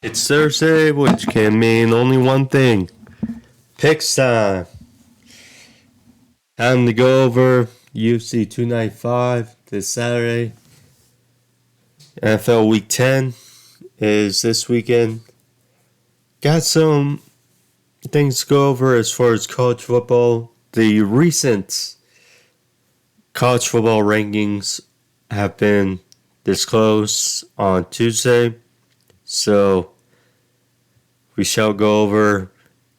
It's Thursday, which can mean only one thing. Picks time. Time to go over UFC 295 this Saturday. NFL Week 10 is this weekend. Got some things to go over as far as college football. The recent college football rankings have been disclosed on Tuesday. So we shall go over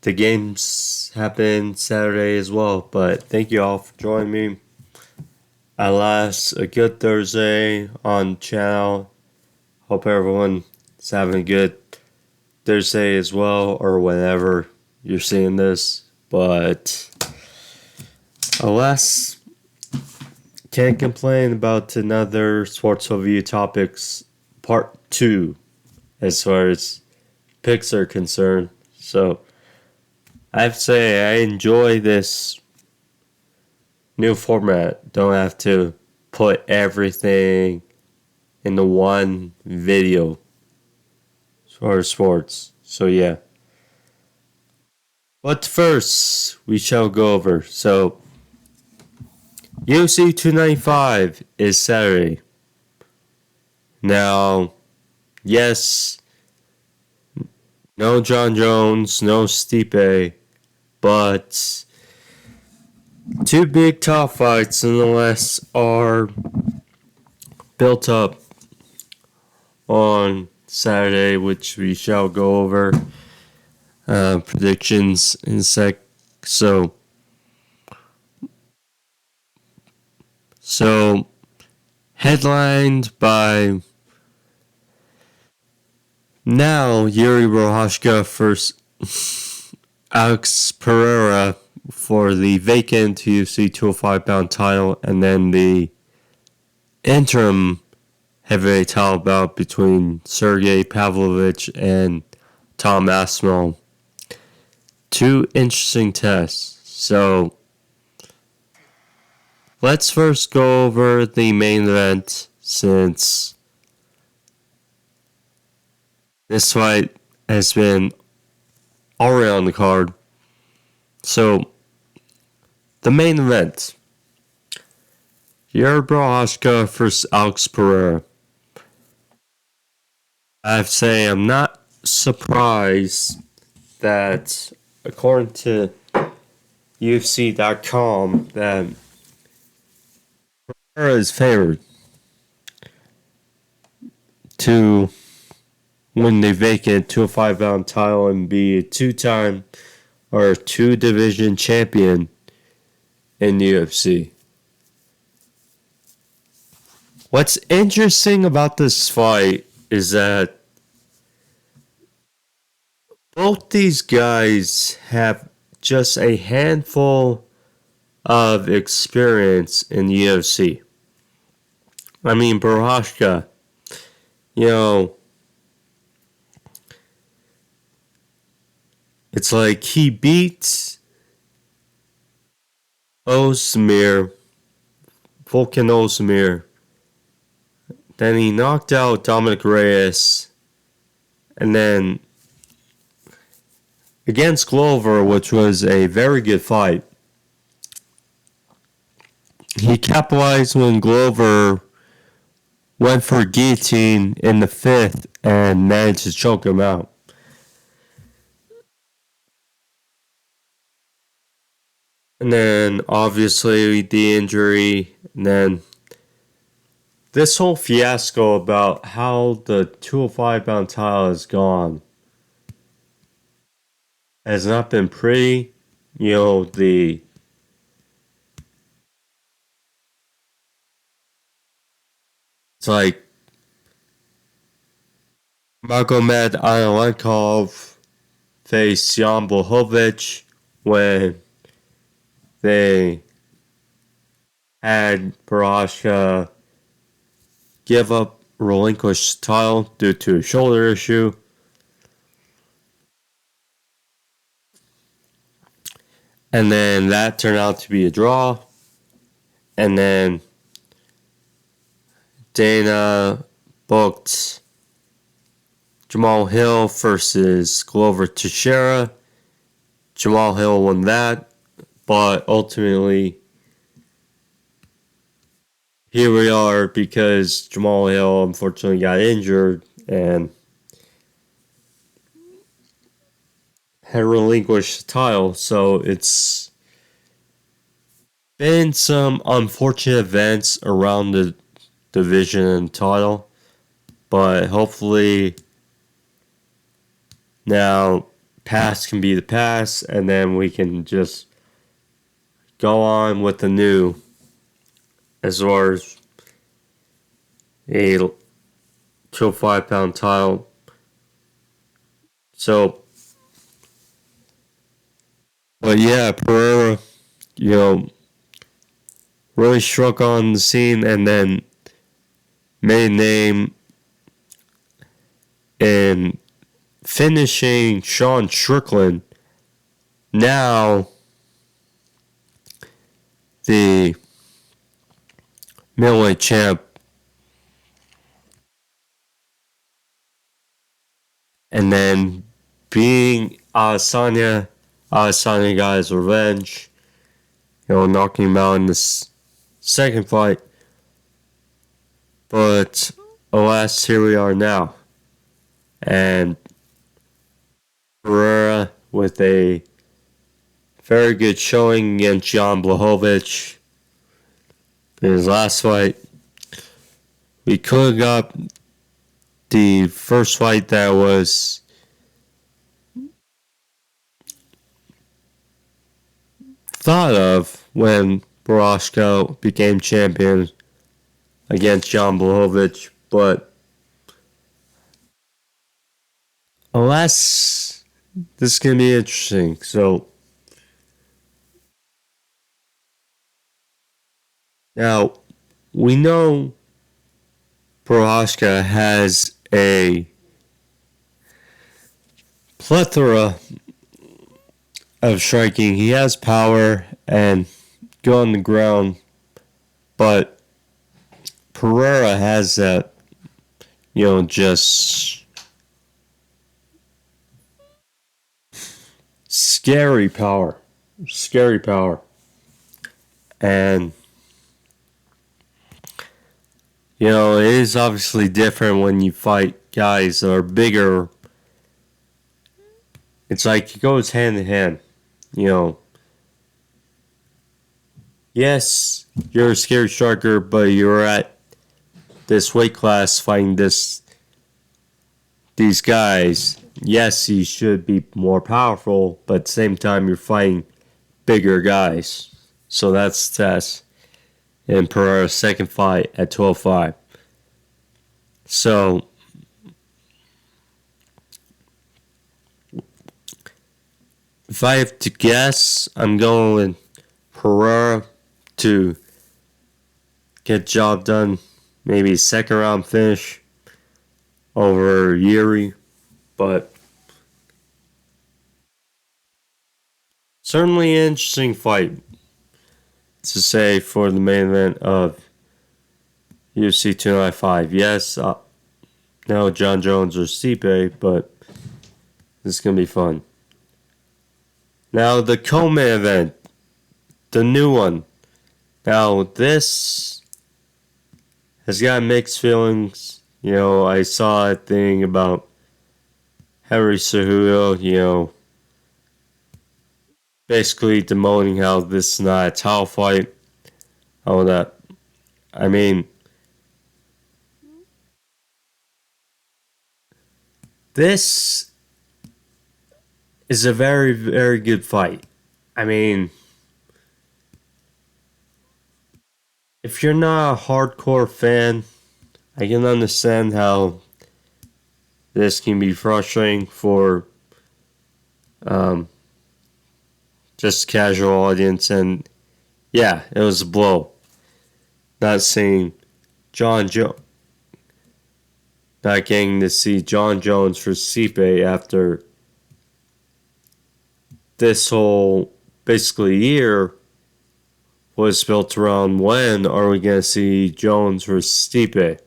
the games happen Saturday as well. But thank you all for joining me. At last, a good Thursday on the channel. Hope everyone is having a good Thursday as well, or whenever you're seeing this. But alas, can't complain about another Sports Overview Topics Part 2 as far as picks are concerned. So I have to say I enjoy this new format. Don't have to put everything into one video as far as sports. So yeah. But first, we shall go over. So UFC 295 is Saturday. Now, yes, no John Jones, no Stipe, but two big top fights nonetheless are built up on Saturday, which we shall go over. Predictions in a sec. So headlined by now Yuri Prochazka versus Alex Pereira for the vacant UFC 205-pound title, and then the interim heavyweight title bout between Sergey Pavlovich and Tom Aspinall. Two interesting tests. So let's first go over the main event, since this fight has been already on the card. So the main event, Yuri Prochazka versus Alex Pereira. I have to say I'm not surprised that, according to UFC.com, that Pereira is favored to win the vacant 205-pound title and be a two-time or two-division champion in the UFC. What's interesting about this fight is that both these guys have just a handful of experience in the UFC. I mean, Prochazka, it's like he beat Volkan Ozdemir. Then he knocked out Dominic Reyes. And then against Glover, which was a very good fight, he capitalized when Glover went for a guillotine in the fifth and managed to choke him out. And then obviously the injury, and then this whole fiasco about how the 205-pound title has gone has not been pretty. It's like Magomed Ankalaev faced Jan Blachowicz when they had Prochazka give up relinquish title due to a shoulder issue. And then that turned out to be a draw. And then Dana booked Jamal Hill versus Glover Teixeira. Jamal Hill won that, but ultimately, here we are because Jamal Hill unfortunately got injured and had relinquished the title. So it's been some unfortunate events around the division and title, but hopefully now past can be the past, and then we can just go on with the new as far as a 205-pound title. So, but yeah, Pereira, really struck on the scene and then made a name in finishing Sean Strickland. Now, the middleweight champ, and then being Adesanya got his revenge, knocking him out in this second fight. But alas, here we are now. And Pereira with a very good showing against Jan Blachowicz in his last fight. We could have got the first fight that was thought of when Borashko became champion against Jan Blachowicz, but alas, this is going to be interesting. So, now, we know Prochazka has a plethora of striking. He has power and go on the ground, but Pereira has that, just scary power. And, it is obviously different when you fight guys that are bigger. It's like it goes hand in hand. Yes, you're a scary striker, but you're at this weight class fighting these guys. Yes, you should be more powerful, but at the same time, you're fighting bigger guys. So that's the test in Pereira's second fight at 205. So, if I have to guess, I'm going with Pereira to get the job done. Maybe second round finish over Yuri. But certainly an interesting fight to say for the main event of UFC 295. Yes, no John Jones or Stipe, but this is going to be fun. Now, the co-main event, the new one. Now, this has got mixed feelings. I saw a thing about Henry Cejudo, basically demoting how this is not a title fight. All that. I mean, this is a very, very good fight. I mean, if you're not a hardcore fan, I can understand how this can be frustrating for just a casual audience. And yeah, it was a blow. Not seeing not getting to see John Jones for Stipe after this whole basically year was built around when are we going to see Jones for Stipe?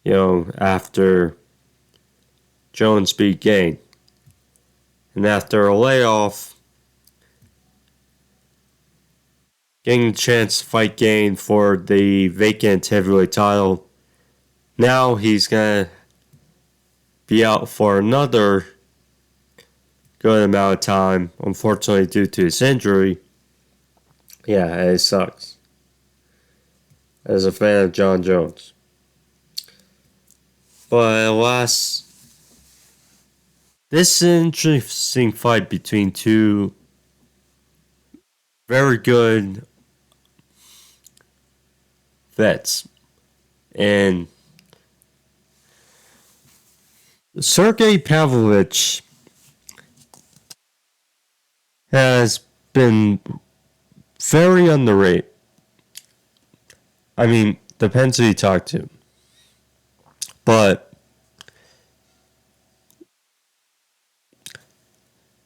After Jones beat Gane. And after a layoff, getting a chance to fight Gane for the vacant heavyweight title. Now he's going to be out for another good amount of time, unfortunately due to his injury. Yeah, it sucks. As a fan of Jon Jones. But alas, this is an interesting fight between two very good vets. And Sergey Pavlovich has been very underrated. I mean, depends who you talk to. But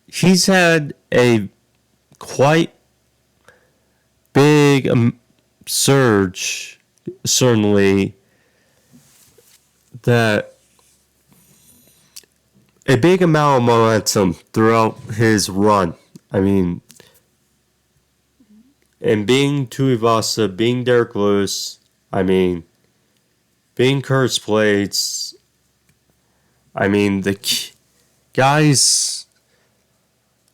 he's had a quite big surge, certainly, that a big amount of momentum throughout his run. I mean, and being Tuivasa, being Derek Lewis, I mean, being Curtis Blades, I mean, the guy's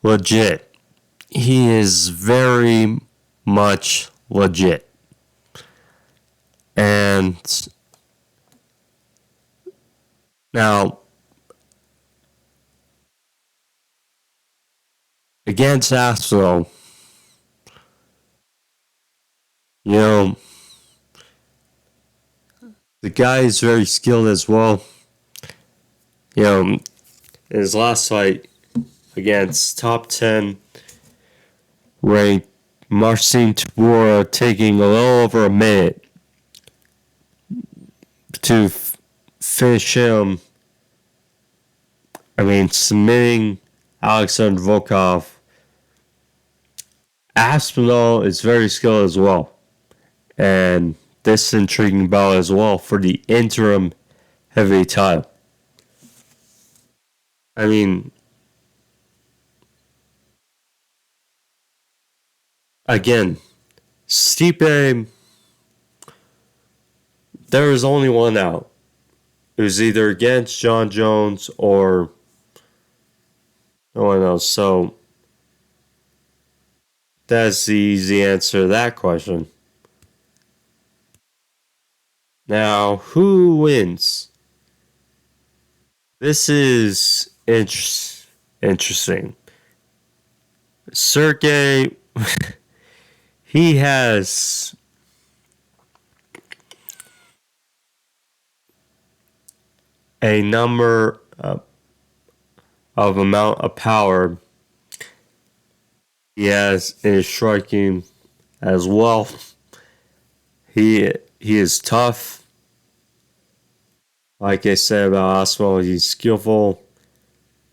legit. He is very much legit. And now, against Astro, you know, the guy is very skilled as well. You know, in his last fight against top 10 ranked Marcin Tybura, taking a little over a minute to finish him. I mean, submitting Alexander Volkov. Aspinall is very skilled as well. And this is intriguing bout as well for the interim heavyweight title. I mean, again, Stipe, there was only one out. It was either against Jon Jones or no one else. So that's the easy answer to that question. Now, who wins? This is interesting. Sergey, he has a number of amount of power. He has in his striking as well. He is tough. Like I said about Oswald, he's skillful.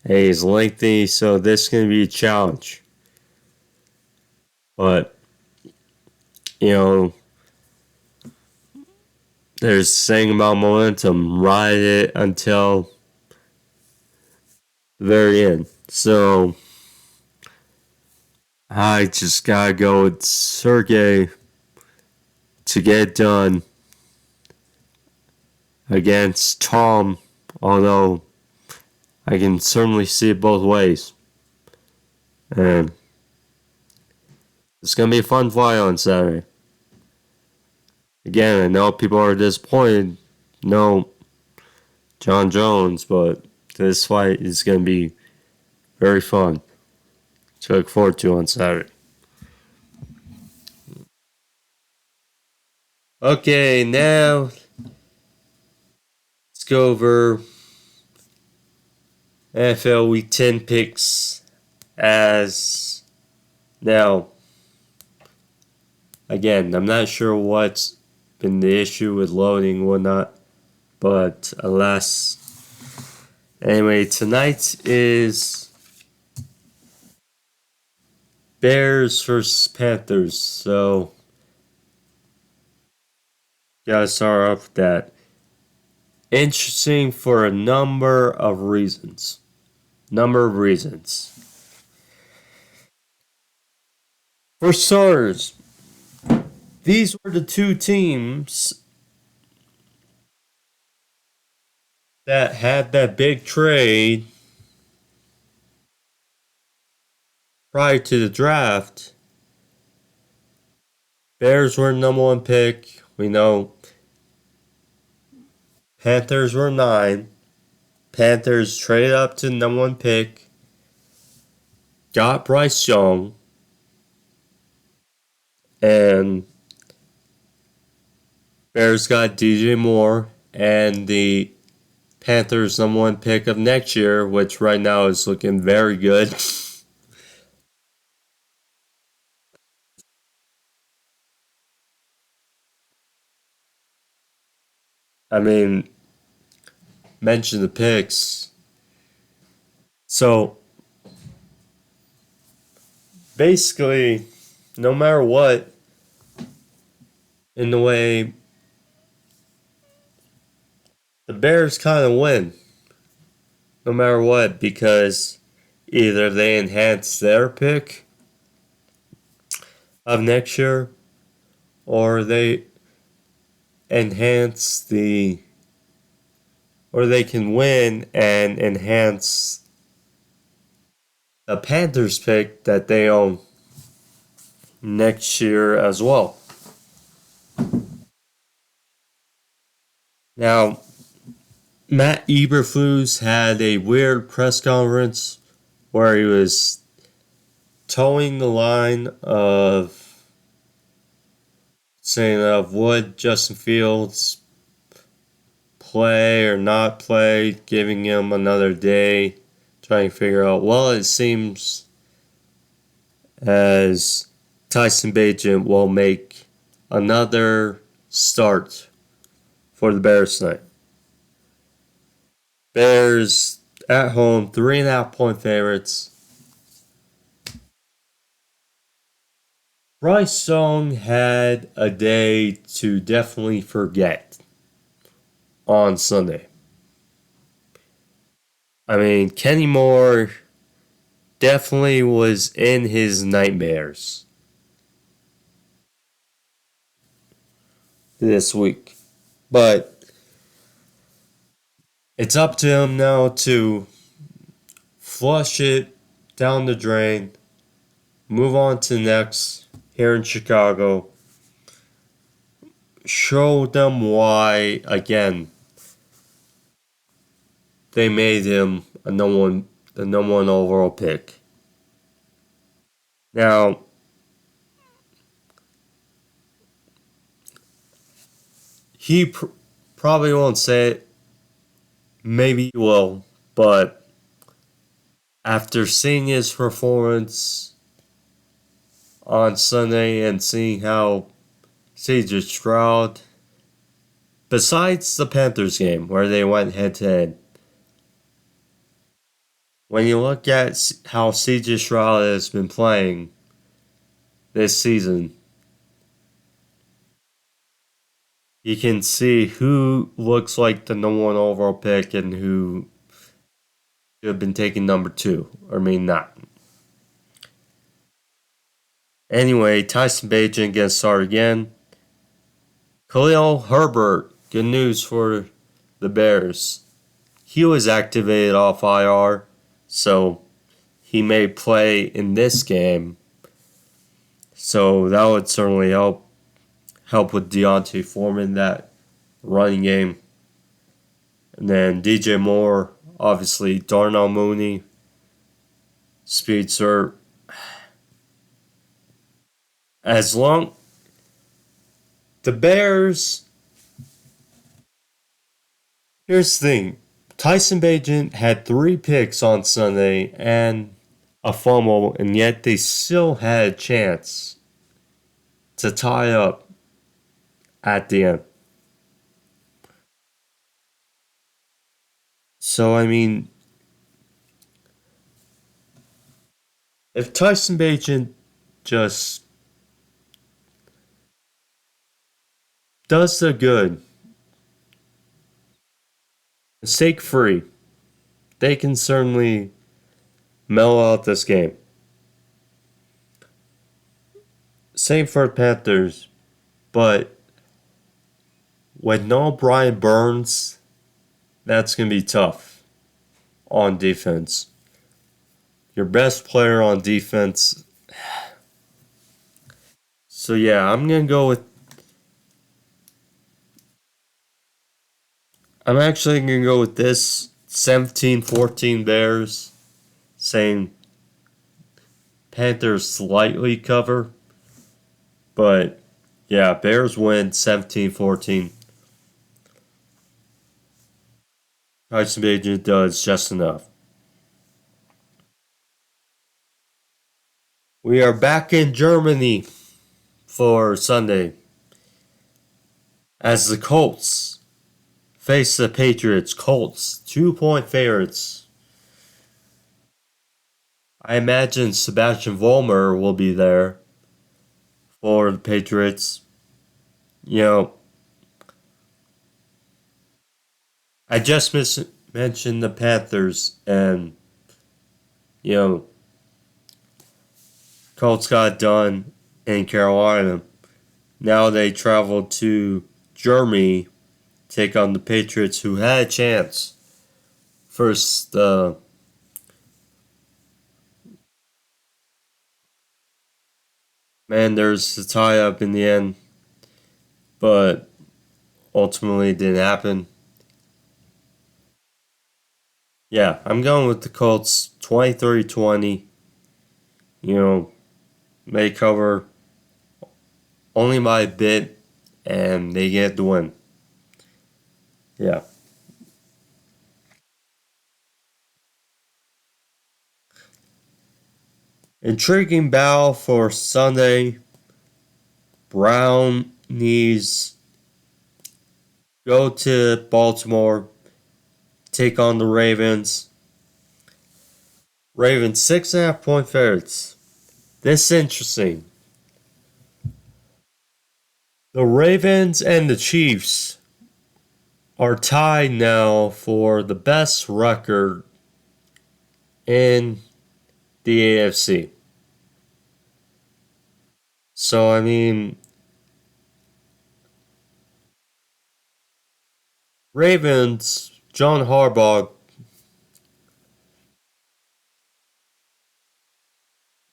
And he's lengthy, so this is going to be a challenge. But, you know, there's saying about momentum, ride it until the very end. So, I just gotta go with Sergey to get it done against Tom, although I can certainly see it both ways. And it's going to be a fun fight on Saturday. Again, I know people are disappointed. No, Jon Jones, but this fight is going to be very fun to look forward to on Saturday. Okay, now let's go over NFL Week 10 picks as now. Again, I'm not sure what's been the issue with loading and whatnot, but alas. Anyway, tonight is Bears versus Panthers, so gotta start off with that. interesting for a number of reasons. For starters, these were the two teams that had that big trade prior to the draft. Bears were number one pick. We know Panthers were 9. Panthers traded up to the number one pick. Got Bryce Young. And Bears got DJ Moore. And the Panthers number one pick of next year, which right now is looking very good. I mean, mention the picks. So, basically, no matter what, in the way, the Bears kind of win. No matter what, because either they enhance their pick of next year or they enhance or they can win and enhance the Panthers pick that they own next year as well. Now, Matt Eberflus had a weird press conference where he was towing the line of saying would Justin Fields play or not play, giving him another day, trying to figure out. Well, it seems as Tyson Bagent will make another start for the Bears tonight. Bears at home, 3.5 point favorites. Bryce Young had a day to definitely forget on Sunday. I mean, Kenny Moore definitely was in his nightmares this week. But it's up to him now to flush it down the drain, move on to the next here in Chicago, show them why, again, they made him the number one overall pick. Now, he probably won't say it. Maybe he will, but after seeing his performance on Sunday and seeing how CJ Stroud, besides the Panthers game where they went head to head, when you look at how CJ Stroud has been playing this season, you can see who looks like the number one overall pick and who should have been taken number 2, or maybe not. Anyway, Tyson Bagent gets started again. Khalil Herbert, good news for the Bears. He was activated off IR, so he may play in this game. So that would certainly help with D'Onta Foreman, that running game. And then DJ Moore, obviously Darnell Mooney, Speedster. As long the Bears, here's the thing. Tyson Bagent had 3 picks on Sunday and a fumble, and yet they still had a chance to tie up at the end. So, I mean, if Tyson Bagent just does the good Mistake free. They can certainly mellow out this game. Same for the Panthers, but with no Brian Burns, that's going to be tough on defense. Your best player on defense. So yeah, I'm actually going to go with this 17-14 Bears, saying Panthers slightly cover. But yeah, Bears win 17-14. Tyson Bagent does just enough. We are back in Germany for Sunday as the Colts face the Patriots. Colts, 2-point favorites. I imagine Sebastian Vollmer will be there for the Patriots. You know, I just mentioned the Panthers, and, Colts got done in Carolina. Now they travel to Germany, take on the Patriots, who had a chance. First, there's a tie up in the end, but ultimately didn't happen. Yeah, I'm going with the Colts 23-20. May cover only by a bit, and they get the win. Yeah. Intriguing battle for Sunday. Brownies go to Baltimore, take on the Ravens. Ravens 6.5-point favorites. This is interesting. The Ravens and the Chiefs are tied now for the best record in the AFC. So, Ravens, John Harbaugh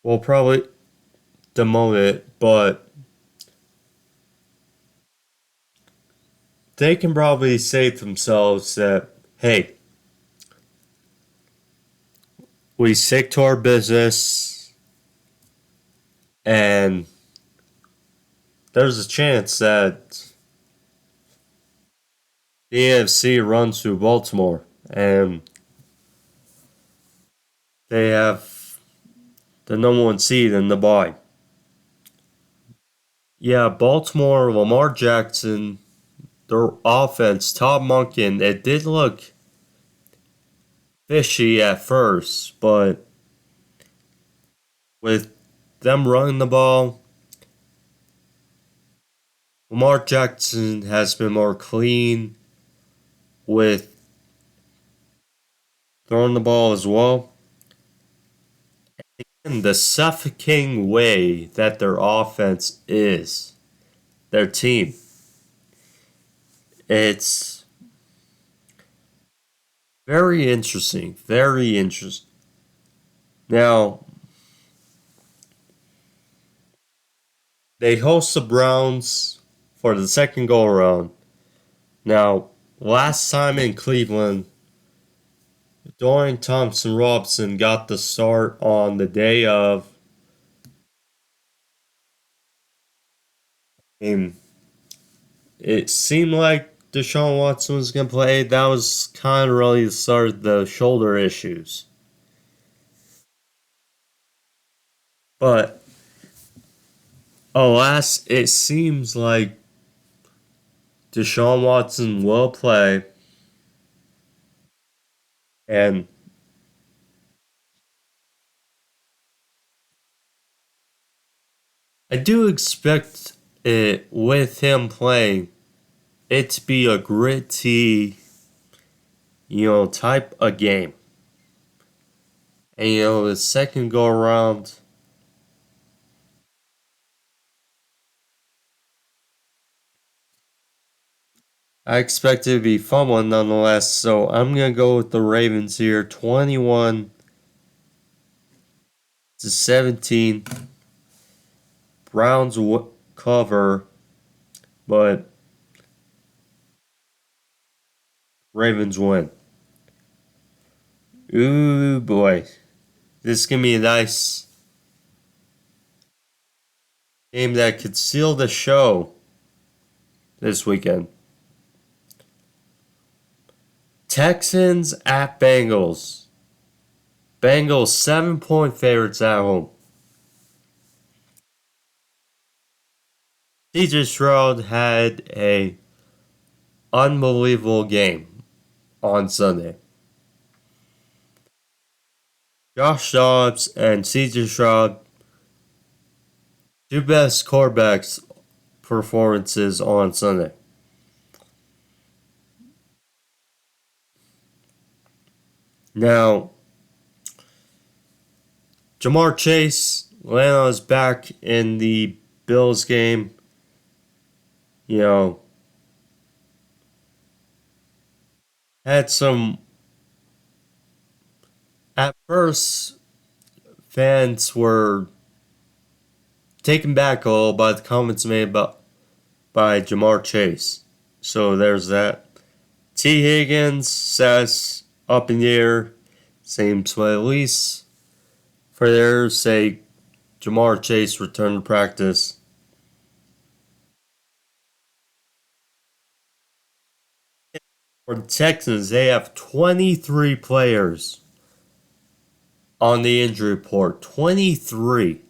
will probably demote it, but they can probably say to themselves that, hey, we stick to our business, and there's a chance that the AFC runs through Baltimore, and they have the number one seed in the bye. Yeah, Baltimore, Lamar Jackson, their offense, Todd Monken, it did look fishy at first, but with them running the ball, Lamar Jackson has been more clean with throwing the ball as well. And the suffocating way that their offense is, their team, it's very interesting. Very interesting. Now, they host the Browns for the second go around. Now, last time in Cleveland, Dorian Thompson Robinson got the start on the day of. And it seemed like Deshaun Watson was going to play. That was kind of really the start of the shoulder issues. But alas, it seems like Deshaun Watson will play. And I do expect it, with him playing, it to be a gritty type a game. And the second go around, I expect it to be a fun one nonetheless. So I'm gonna go with the Ravens here, 21-17. Browns cover, but Ravens win. Ooh boy, this is gonna be a nice game that could seal the show this weekend. Texans at Bengals. Bengals 7-point favorites at home. CJ Stroud had a unbelievable game on Sunday. Josh Dobbs and CJ Stroud, two best quarterbacks performances on Sunday. Now, Ja'Marr Chase, Atlanta's back in the Bills game. Had some. At first, fans were taken back a little by the comments made by Ja'Marr Chase. So there's that. T. Higgins says up in the air. Seems to at least for their sake, Ja'Marr Chase returned to practice. For the Texans, they have 23 players on the injury report. 23.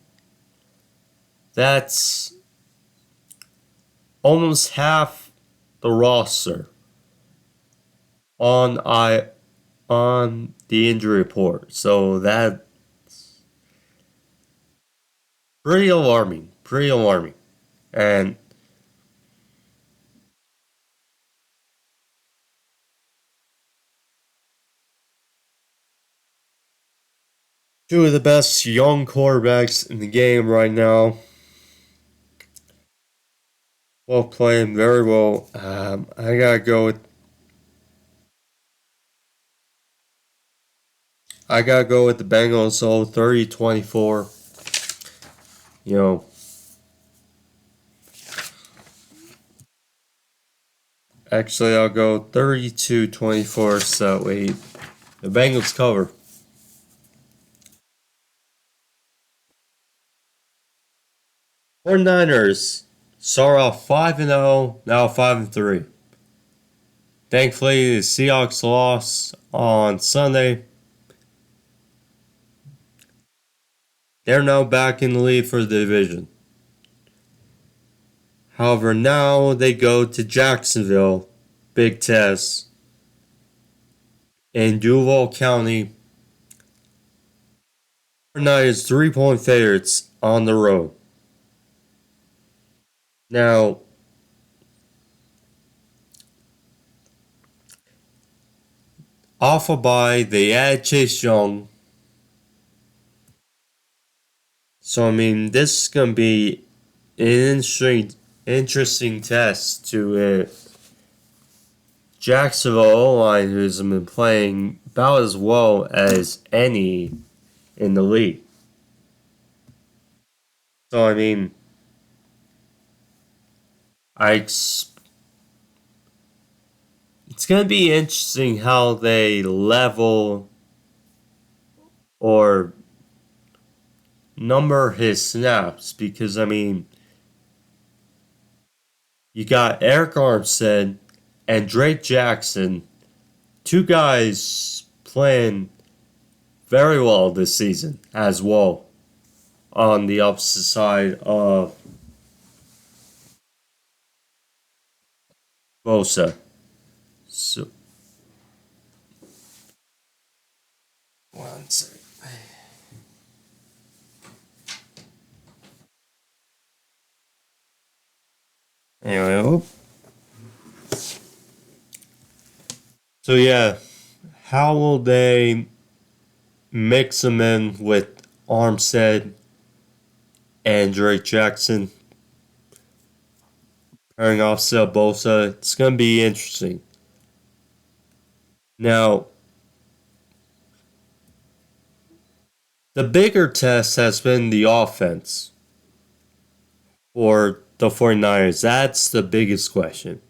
That's almost half the roster on the injury report. So that's pretty alarming. Pretty alarming. And two of the best young quarterbacks in the game right now. Both playing very well. I gotta go with the Bengals. So 30-24. Actually, I'll go 32-24. So wait, the Bengals cover. 49ers start off 5-0, now 5-3. Thankfully, the Seahawks lost on Sunday. They're now back in the lead for the division. However, now they go to Jacksonville, big test, in Duval County. 49ers 3-point favorites on the road. Now, off a bye, they add Chase Young. So, this is going to be an interesting test to Jacksonville O-line, who's been playing about as well as any in the league. So, it's going to be interesting how they level or number his snaps because, you got Eric Armstead and Drake Jackson, two guys playing very well this season as well on the opposite side of Bosa. So, one second. Anyway, so yeah, how will they mix them in with Armstead and Drake Jackson pairing off Bosa? It's going to be interesting. Now, the bigger test has been the offense for the 49ers. That's the biggest question.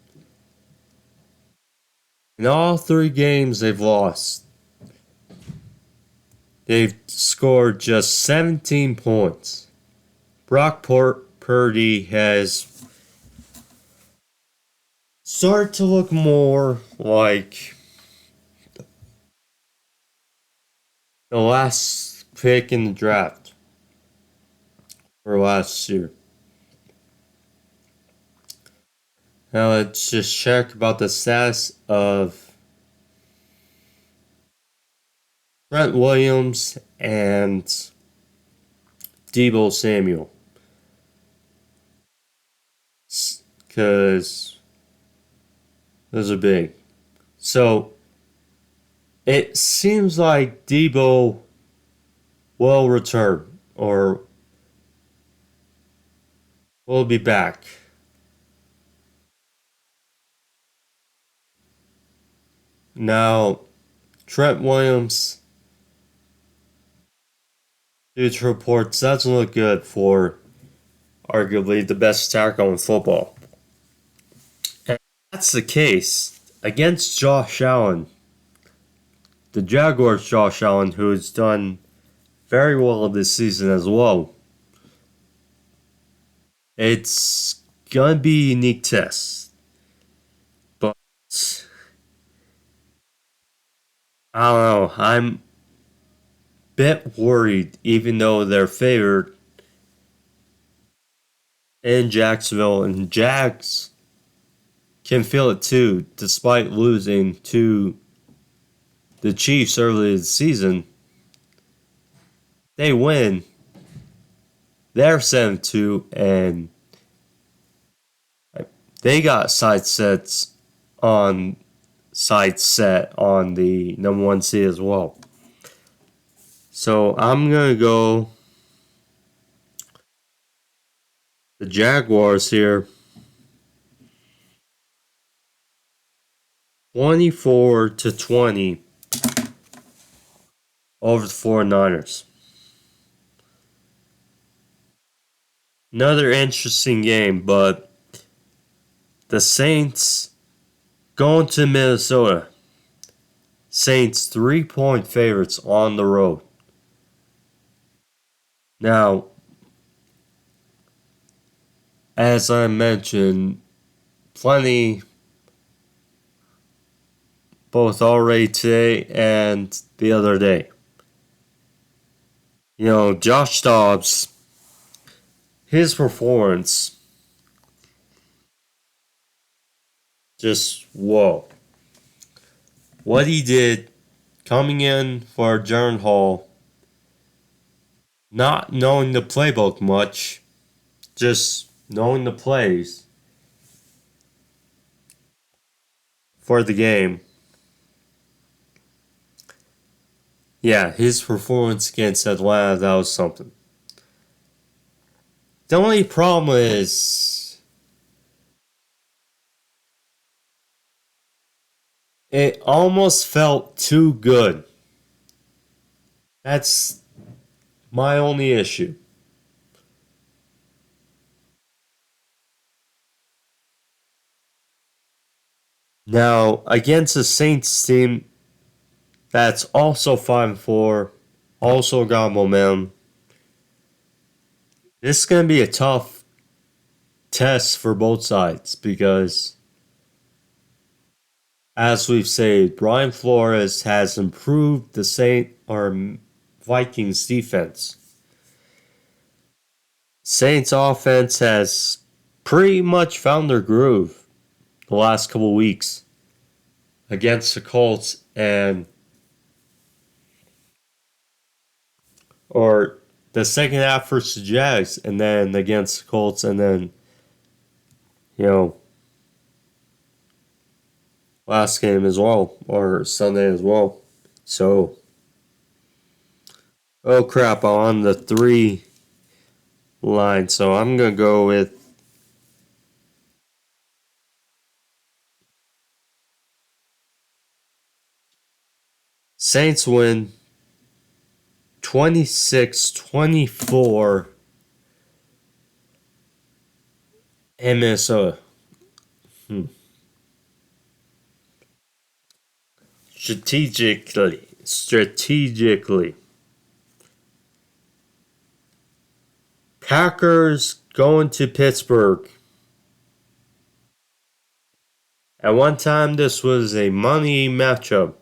In all 3 games they've lost, they've scored just 17 points. Brock Purdy has started to look more like the last pick in the draft for last year. Now let's just check about the status of Trent Williams and Deebo Samuel. Because those are big. So it seems like Deebo will return or will be back. Now, Trent Williams, due to reports, doesn't look good for arguably the best tackle in football. And that's the case against Josh Allen. The Jaguars' Josh Allen, who has done very well this season as well. It's going to be a unique test. But I don't know. I'm a bit worried, even though they're favored in Jacksonville, and Jags can feel it too, despite losing to the Chiefs early this season. They win. They're 7-2, and they got side set on the number 1 seed as well. So I'm gonna go the Jaguars here. 24-20 over the 49ers. Another interesting game, but the Saints going to Minnesota. Saints 3-point favorites on the road. Now, as I mentioned, plenty both already today and the other day. You know, Josh Dobbs, his performance, just whoa. What he did coming in for Jaren Hall, not knowing the playbook much, just knowing the plays for the game. Yeah, his performance against Atlanta, that was something. The only problem is it almost felt too good. That's my only issue. Now, against the Saints team that's also 5-4, also got momentum, this is going to be a tough test for both sides because, as we've said, Brian Flores has improved the Vikings defense. Saints offense has pretty much found their groove the last couple weeks against the Colts or the second half versus the Jags, and then against the Colts, and then, last game as well, or Sunday as well. So, oh crap, I'm on the 3 line. So I'm going to go with Saints win 26-24 in Minnesota. Strategically. Packers going to Pittsburgh. At one time, this was a money matchup.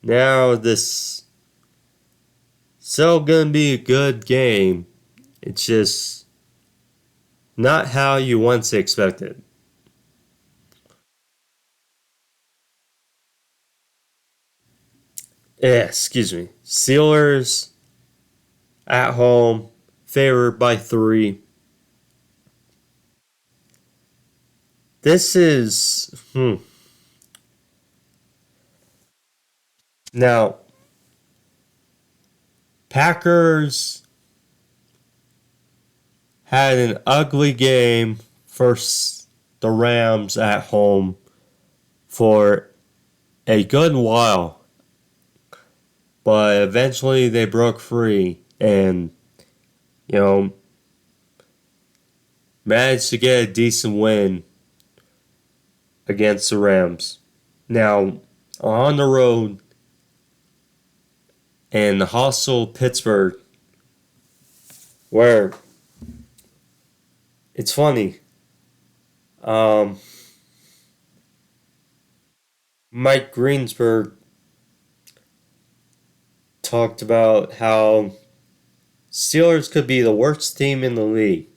Now, this still gonna be a good game. It's just not how you once expected. Yeah, excuse me. Steelers at home, favored by 3. This is now Packers had an ugly game versus the Rams at home for a good while, but eventually they broke free and, you know, managed to get a decent win against the Rams. Now, on the road in the hostile Pittsburgh, where it's funny, um, Mike Greensburg talked about how Steelers could be the worst team in the league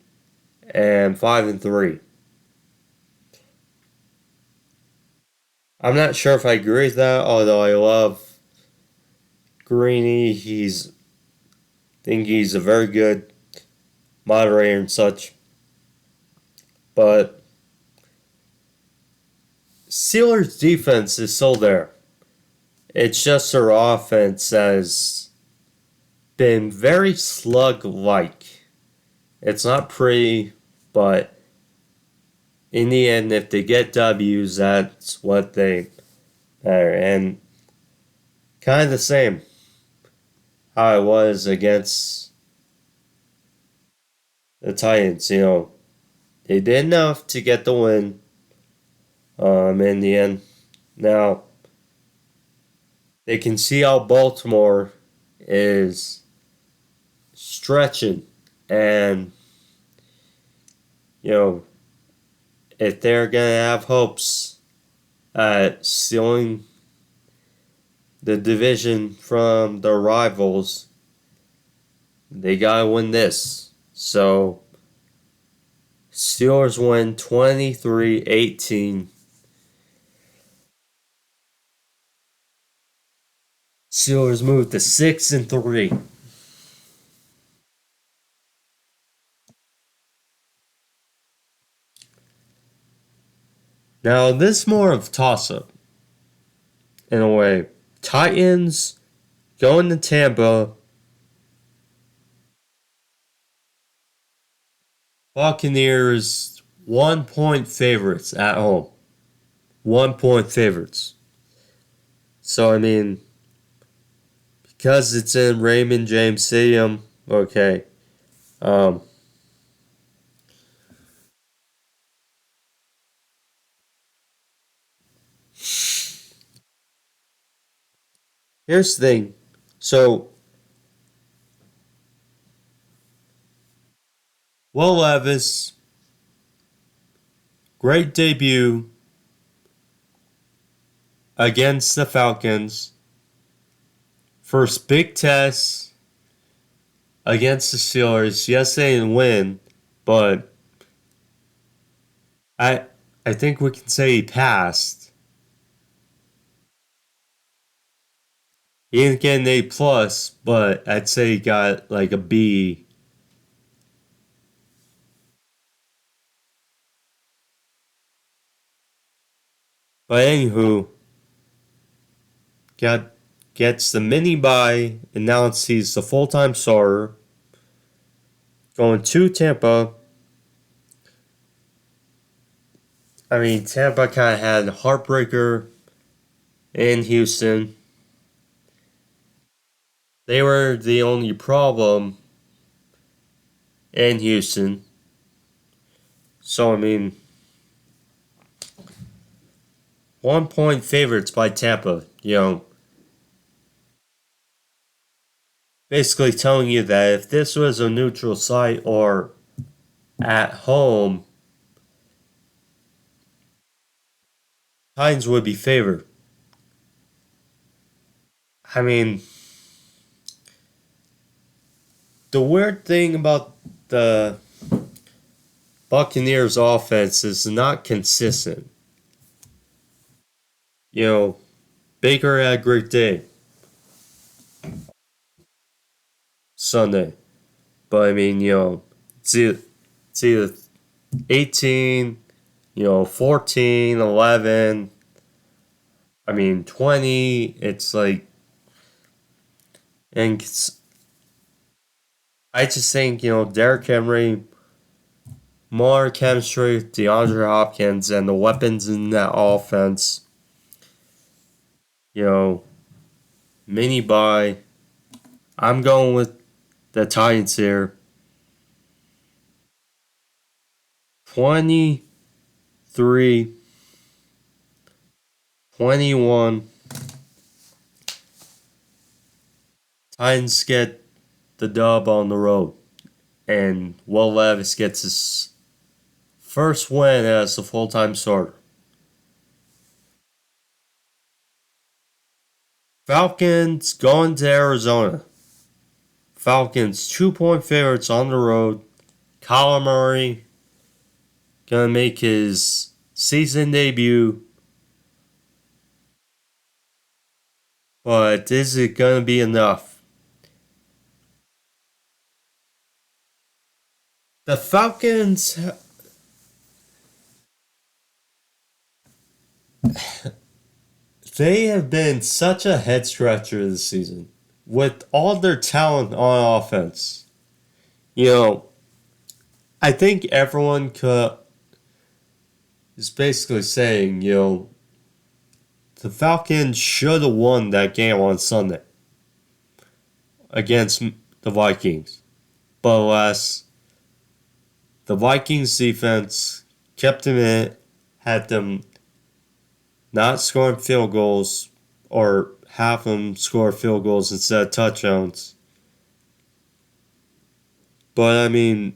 and 5-3. I'm not sure if I agree with that, although I love Greeny. Think he's a very good moderator and such. But Steelers defense is still there. It's just their offense has been very slug-like. It's not pretty, but in the end, if they get W's, that's what they matter. And kind of the same how it was against the Titans. They did enough to get the win in the end. Now, they can see how Baltimore is stretching. And, you know, if they're going to have hopes at stealing the division from their rivals, they got to win this. So, Steelers win 23-18. Steelers move to 6-3. Now, this is more of a toss-up, in a way. Titans going to Tampa. Buccaneers 1-point favorites at home. 1-point favorites. So, I mean, because it's in Raymond James Stadium, okay. Here's the thing. So, Will Levis, great debut against the Falcons. First big test against the Steelers. Yes, they didn't win, but I I think we can say he passed. He didn't get an A plus, but I'd say he got like a B. But anywho, gets the mini bye, and now he's the full-time starter. Going to Tampa. I mean, Tampa kind of had a heartbreaker in Houston. They were the only problem in Houston. So, I mean, 1 point favorites by Tampa. Basically telling you that if this was a neutral site or at home, Titans would be favored. I mean, the weird thing about the Buccaneers offense is not consistent. Baker had a great day Sunday. But I mean, it's either 18, 14, 11, I mean, 20. It's like, and I just think, Derrick Henry, more chemistry with DeAndre Hopkins and the weapons in that offense. Mini bye. I'm going with the Titans here. 23, 21. Titans get the dub on the road. And Will Levis gets his first win as a full-time starter. Falcons going to Arizona. Falcons 2-point favorites on the road. Kyler Murray gonna make his season debut. But is it gonna be enough? The Falcons, they have been such a head scratcher this season. With all their talent on offense. I think everyone is basically saying, the Falcons should have won that game on Sunday against the Vikings. But alas, the Vikings defense kept them in it, had them not scoring field goals, or half of them score field goals instead of touchdowns. But I mean,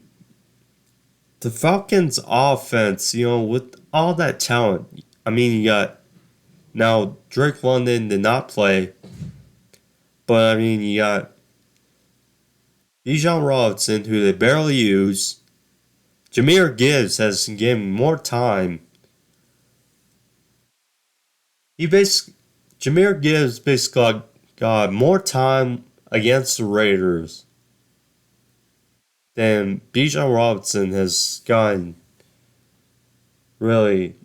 the Falcons offense, with all that talent, I mean, you got now Drake London did not play, but I mean, you got Bijan Robinson, who they barely use. Jahmyr Gibbs has given more time. Jahmyr Gibbs basically got more time against the Raiders than Bijan Robinson has gotten, really,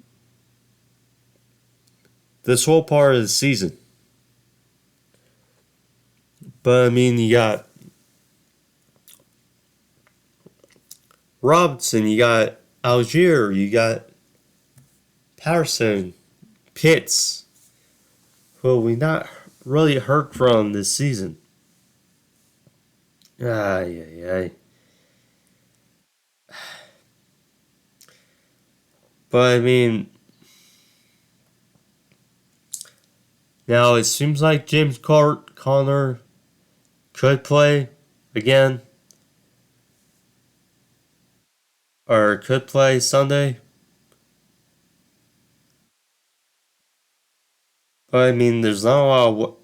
this whole part of the season. But I mean, you got Robinson, you got Algier, you got Patterson, Pitts, who we not really heard from this season. Ay, ay, ay. But I mean, now it seems like James Conner could play again, or could play Sunday. But I mean, there's not a lot of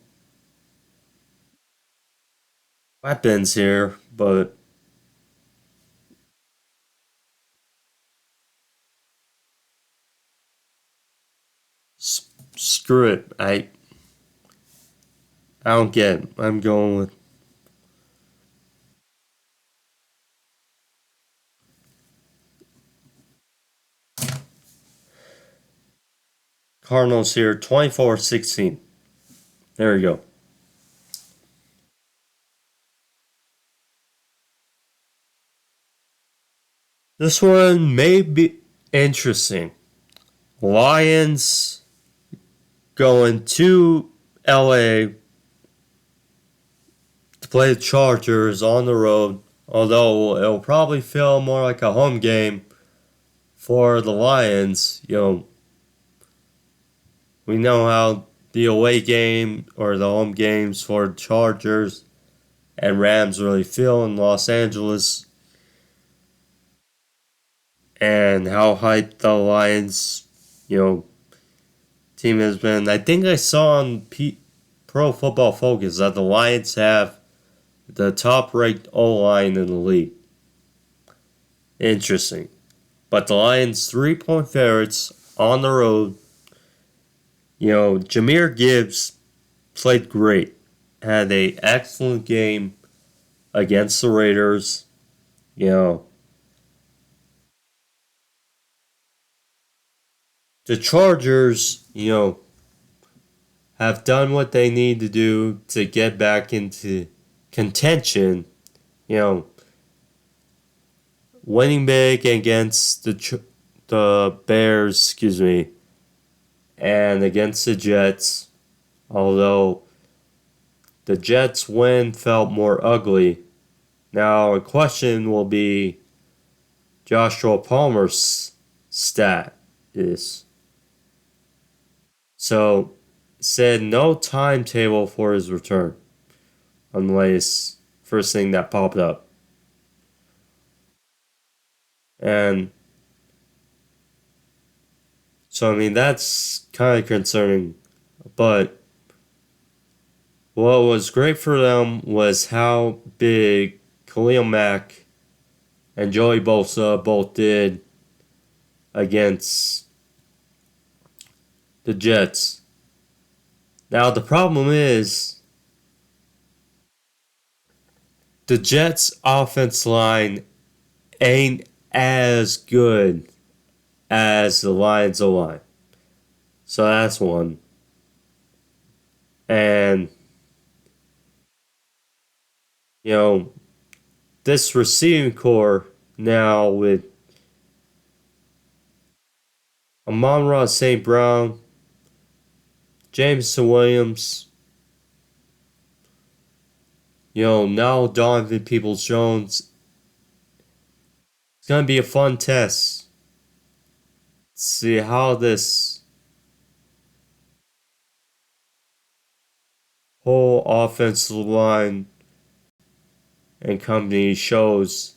weapons here, but screw it. I don't get it. I'm going with Cardinals here, 24-16. There we go. This one may be interesting. Lions going to LA to play the Chargers on the road, although it'll probably feel more like a home game for the Lions. We know how the away game or the home games for Chargers and Rams really feel in Los Angeles, and how hyped the Lions, team has been. I think I saw on Pro Football Focus that the Lions have the top-ranked O-line in the league. Interesting. But the Lions 3-point favorites on the road. Jahmyr Gibbs played great. Had an excellent game against the Raiders. The Chargers, have done what they need to do to get back into contention. Winning big against the Bears, and against the Jets. Although the Jets' win felt more ugly. Now, a question will be Joshua Palmer's stat is. So, said no timetable for his return. Unless first thing that popped up. And so, that's kind of concerning. But what was great for them was how big Khalil Mack and Joey Bosa both did against the Jets. Now, the problem is the Jets' offense line ain't as good as the Lions' O-line. So that's one. And, this receiving core now with Amon-Ra St. Brown, Jameson Williams, now Donovan Peoples-Jones. It's going to be a fun test. See how this whole offensive line and company shows.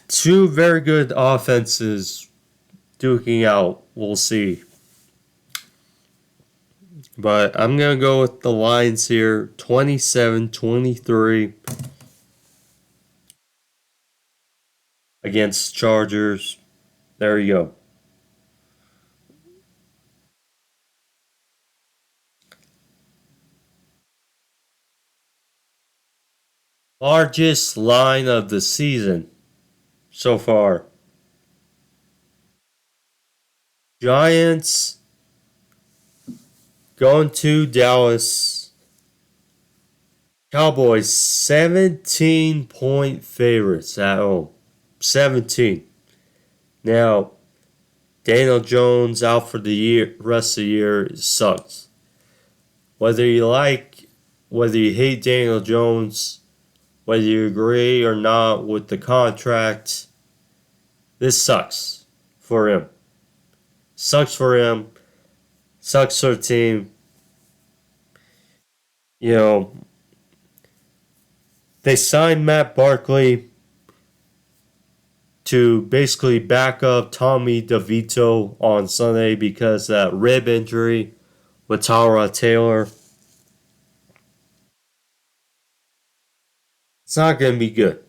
Two very good offenses duking out. We'll see. But I'm going to go with the Lions here. 27-23 against Chargers. There you go. Largest line of the season so far. Giants going to Dallas. Cowboys 17-point favorites at home. 17. Now, Daniel Jones out for the rest of the year sucks. Whether you hate Daniel Jones, whether you agree or not with the contract, this sucks for him. Sucks for him. Sucks for the team. They signed Matt Barkley to basically back up Tommy DeVito on Sunday because of that rib injury with Tyrod Taylor. It's not going to be good.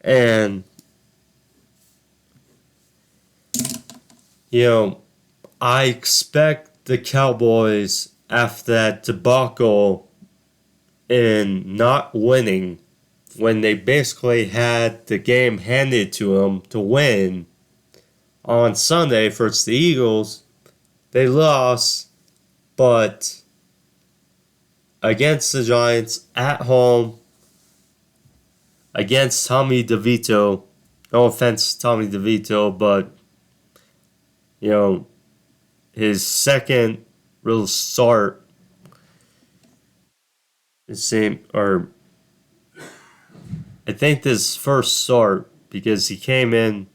And, I expect the Cowboys, after that debacle in not winning, when they basically had the game handed to them to win, on Sunday versus the Eagles. They lost, but against the Giants at home, against Tommy DeVito. No offense, Tommy DeVito, but you know, his second real start, the same, or I think this first start because he came in,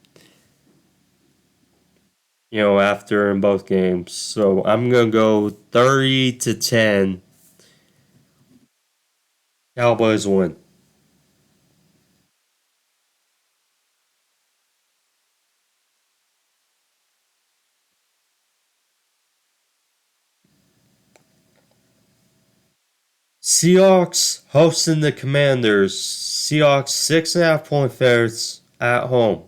after in both games. So I'm gonna go 30-10. Cowboys win. Seahawks hosting the Commanders. Seahawks 6.5 point favorites at home.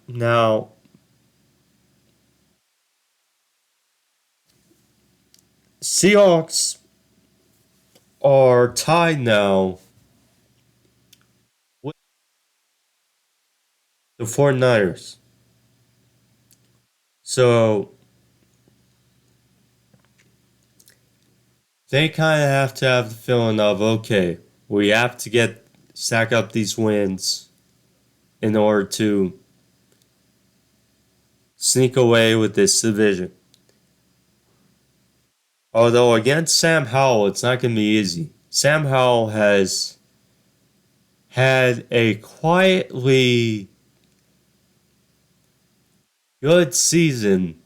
Now Seahawks are tied now with the 49ers. So they kind of have to have the feeling of, okay, we have to stack up these wins in order to sneak away with this division. Although against Sam Howell, it's not going to be easy. Sam Howell has had a quietly good season.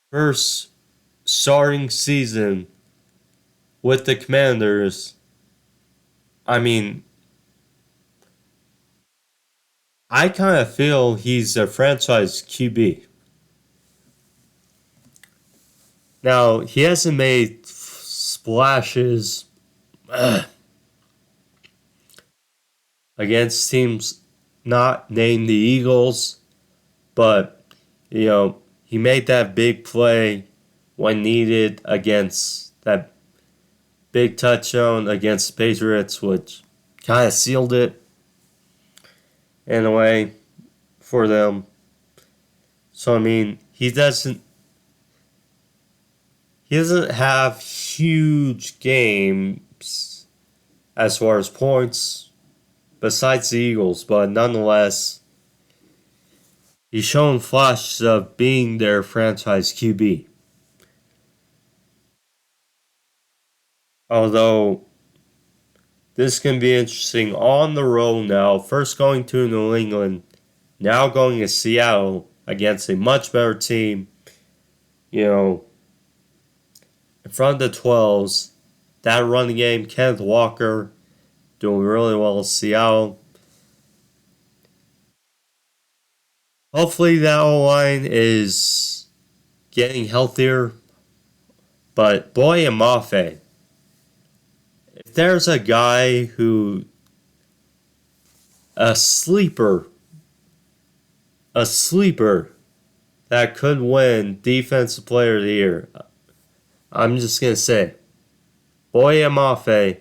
First starting season with the Commanders. I mean, I kind of feel he's a franchise QB. Now, he hasn't made splashes against teams not named the Eagles, but, he made that big play when needed against that big touchdown against the Patriots, which kind of sealed it in a way for them. So, I mean, he doesn't have huge games as far as points besides the Eagles, but nonetheless, he's shown flashes of being their franchise QB. Although this can be interesting on the road now. First going to New England, now going to Seattle against a much better team. In front of the 12s, that running game, Kenneth Walker doing really well in Seattle. Hopefully that O-line is getting healthier. But Boye Mafe, if there's a guy a sleeper that could win Defensive Player of the Year, I'm just going to say, Boye Mafe,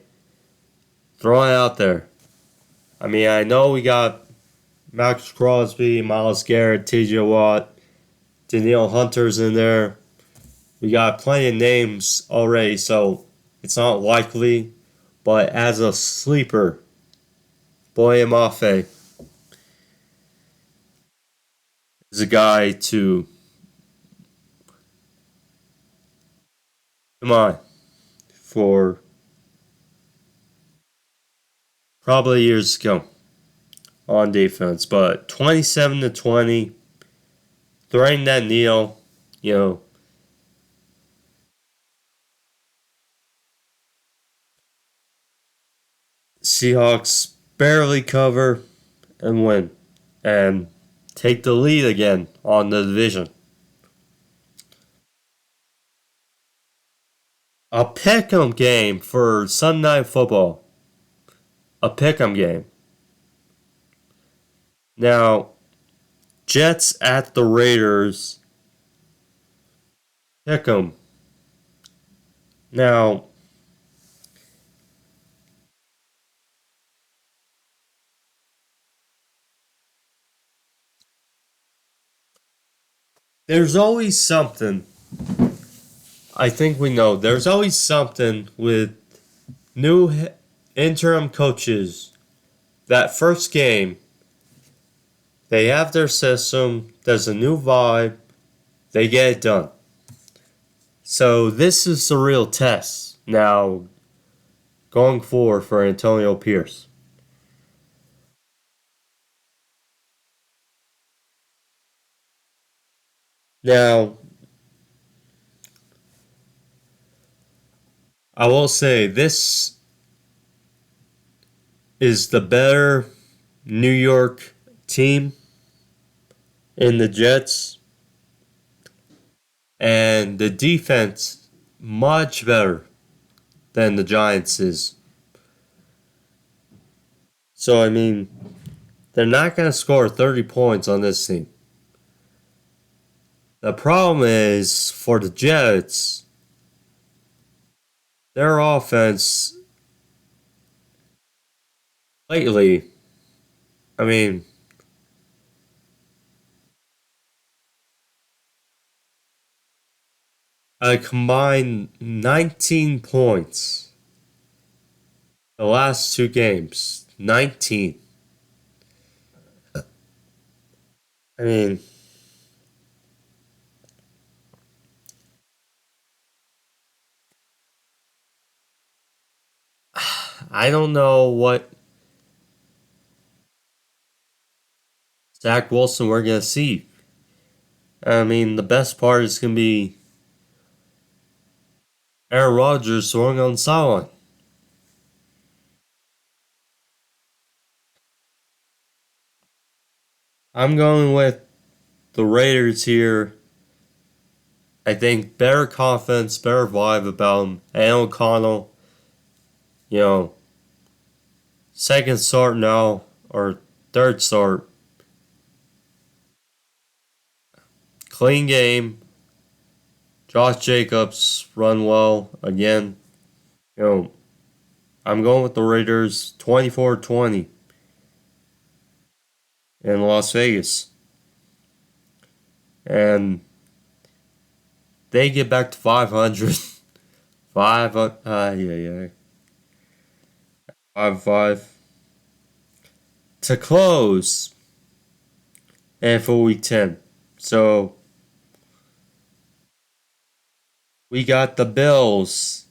throwing it out there. I mean, I know we got Max Crosby, Myles Garrett, TJ Watt, Danielle Hunter's in there. We got plenty of names already, so it's not likely. But as a sleeper, Boye Mafe is a guy to come on for probably years to come on defense. But 27-20, threatening that kneel, Seahawks barely cover and win and take the lead again on the division. A pick'em game for Sunday Night Football. A pick'em game. Now, Jets at the Raiders. Pick'em. Now, There's always something. I think we know. There's always something with new interim coaches. That first game, they have their system. There's a new vibe. They get it done. So this is the real test now going forward for Antonio Pierce. Now, I will say this is the better New York team in the Jets, and the defense much better than the Giants is. So, I mean, they're not going to score 30 points on this team. The problem is for the Jets, their offense lately, I mean, a combined 19 points the last two games. 19. I mean, I don't know what Zach Wilson we're going to see. I mean, the best part is going to be Aaron Rodgers throwing on the sideline. I'm going with the Raiders here. I think better confidence, better vibe about him. And O'Connell, you know, second start now, or third start. Clean game. Josh Jacobs run well again. You know, I'm going with the Raiders 24-20 in Las Vegas. And they get back to 500. 5 to close and for week 10. So we got the Bills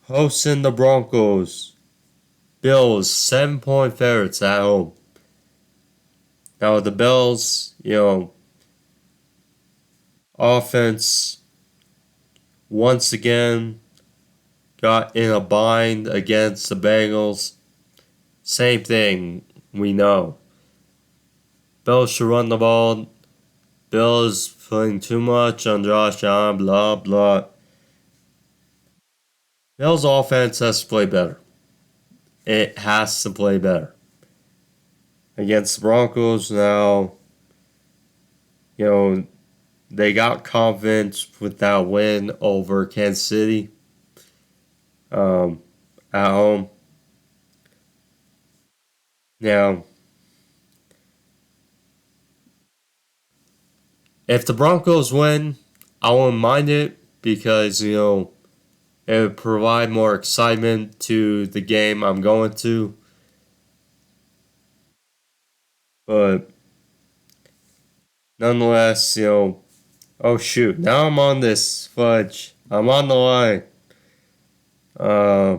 hosting the Broncos. Bills 7-point favorites at home. Now the Bills, offense once again got in a bind against the Bengals. Same thing, we know. Bills should run the ball. Bills putting too much on Josh Allen, blah, blah. Bills offense has to play better. It has to play better. Against the Broncos now, they got confidence with that win over Kansas City at home. Now, if the Broncos win, I won't mind it because, it would provide more excitement to the game I'm going to. But nonetheless, oh shoot, now I'm on this fudge. I'm on the line. Uh,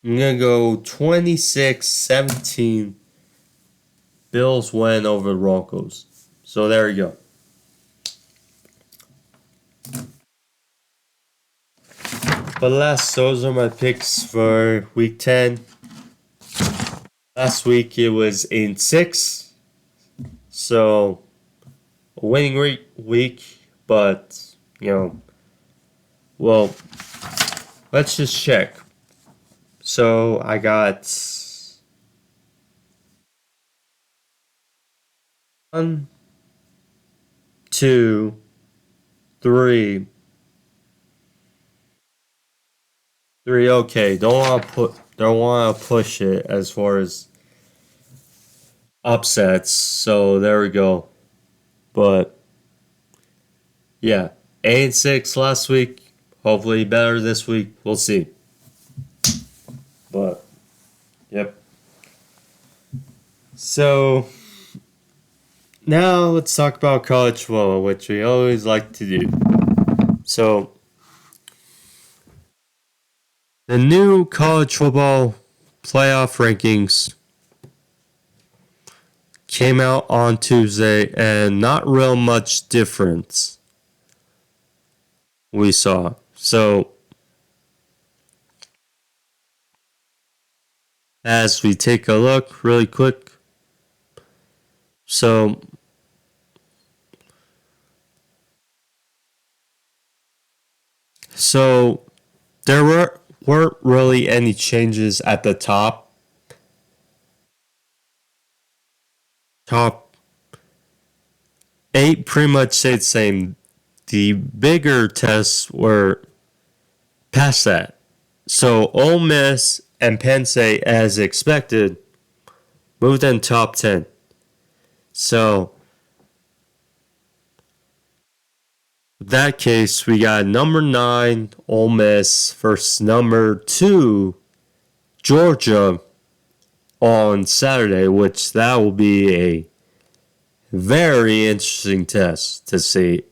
I'm going to go 26-17. Bills win over the Broncos. So there you go. But those are my picks for week 10. Last week it was 8-6. So a winning week, but well, let's just check. So I got 1, 2, 3, 3, okay. Don't want to push it as far as upsets. So there we go. But yeah, 8-6 last week. Hopefully better this week. We'll see. But yep. So now let's talk about college football, which we always like to do. So the new college football playoff rankings came out on Tuesday, and not real much difference we saw. So as we take a look really quick, so there weren't really any changes at the top. Top 8 pretty much stayed the same. The bigger tests were past that. So Ole Miss and Penn State, as expected, moved in top 10. So in that case, we got number 9 Ole Miss versus number 2 Georgia on Saturday, which that will be a very interesting test to see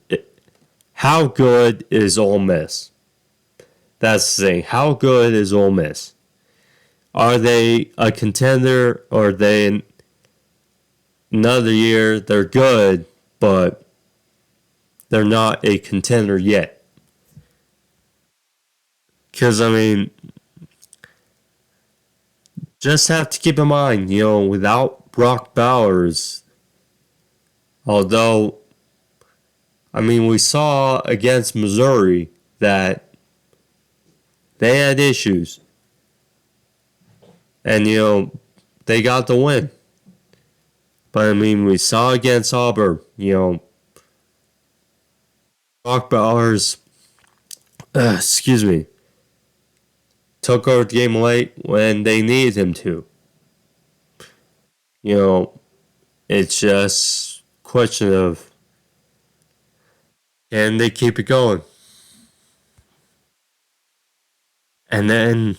how good is Ole Miss. That's the thing. How good is Ole Miss? Are they a contender, or are they another year? They're good, but they're not a contender yet. Because, I mean, just have to keep in mind, without Brock Bowers, although, I mean, we saw against Missouri that they had issues. And, they got the win. But, I mean, we saw against Auburn, Brock Bowers, took over the game late when they needed him to. It's just a question of, can they keep it going? And then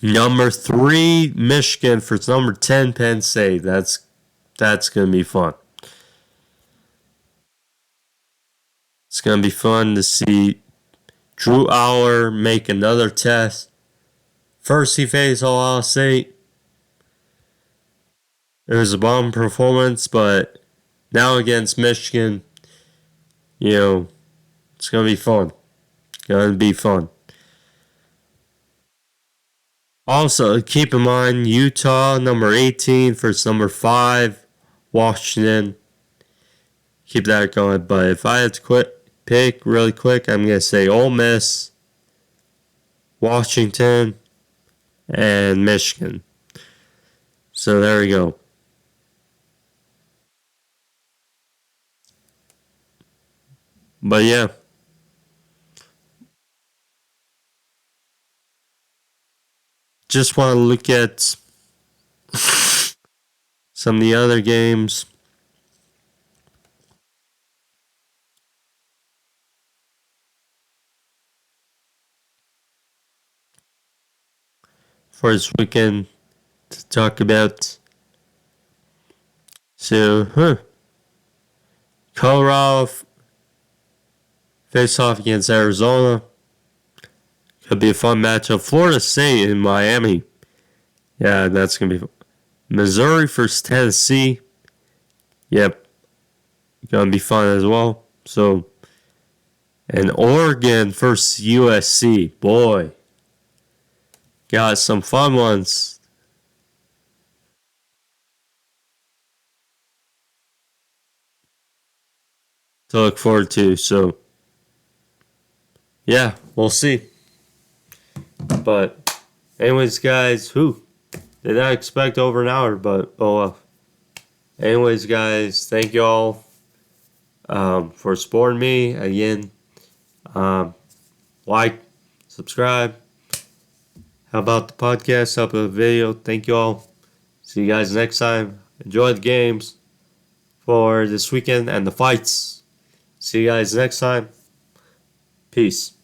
number 3 Michigan for number 10 Penn State. That's gonna be fun. It's gonna be fun to see Drew Aller make another test. First he faced Ohio State. It was a bomb performance, but now against Michigan, it's gonna be fun. Also, keep in mind, Utah, number 18 versus number 5, Washington. Keep that going. But if I had to pick really quick, I'm going to say Ole Miss, Washington, and Michigan. So there we go. But yeah. Just want to look at some of the other games. For this weekend to talk about. So, Colorado face off against Arizona. Could be a fun matchup. Florida State in Miami. Yeah, that's going to be fun. Missouri versus Tennessee. Yep. Going to be fun as well. So, and Oregon versus USC. Boy. Got some fun ones. To look forward to. So, yeah, we'll see. But, anyways, guys, did not expect over an hour, but oh well. Anyways, guys, thank you all for supporting me. Again, like, subscribe, How about the podcast? How about the video? Thank you all. See you guys next time. Enjoy the games for this weekend and the fights. See you guys next time. Peace.